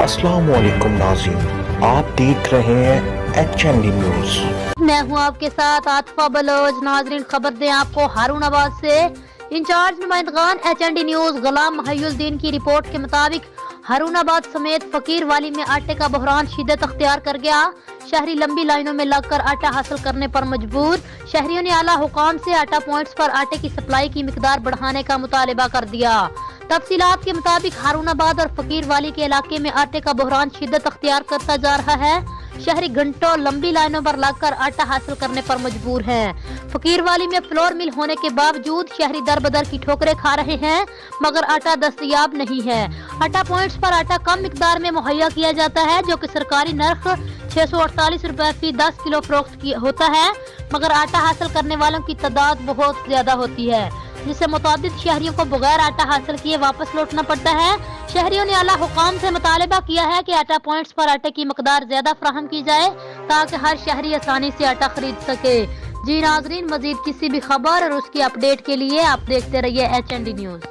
अस्सलाम वालेकुम नाज़रीन, आप देख रहे हैं HND न्यूज़। मैं हूं आपके साथ आतिफा बलोच। नाजरीन, खबर दें आपको हारूनाबाद से। इंचार्ज नुमाइंदगान HND न्यूज़ गुलाम महिउद्दीन की रिपोर्ट के मुताबिक हारूनाबाद समेत फकीर वाली में आटे का बहरान शिद्दत अख्तियार कर गया। शहरी लंबी लाइनों में लगकर आटा हासिल करने पर मजबूर। शहरियों ने आला हुकाम से आटा पॉइंट्स पर आटे की सप्लाई की मिकदार बढ़ाने का मुतालिबा कर दिया। तफसीलात के मुताबिक हारूनाबाद और फकीर वाली के इलाके में आटे का बहरान शिद्दत अख्तियार करता जा रहा है। शहरी घंटों लंबी लाइनों पर लगकर आटा हासिल करने पर मजबूर हैं। फकीर वाली में फ्लोर मिल होने के बावजूद शहरी दर बदर की ठोकरें खा रहे हैं, मगर आटा दस्तयाब नहीं है। आटा पॉइंट्स पर आटा कम मिकदार में मुहैया किया जाता है, जो कि सरकारी नर्ख 648 रुपए फी 10 किलो फरोख्त होता है, मगर आटा हासिल करने वालों की तादाद बहुत ज्यादा होती है, जिससे मुतादिद शहरियों को बगैर आटा हासिल किए वापस लौटना पड़ता है। शहरियों ने आला हुकाम से मुतालिबा किया है कि आटा पॉइंट्स पर आटे की मकदार ज्यादा फराहम की जाए, ताकि हर शहरी आसानी से आटा खरीद सके। जी नाजरीन, मजीद किसी भी खबर और उसकी अपडेट के लिए आप देखते रहिए HND न्यूज़।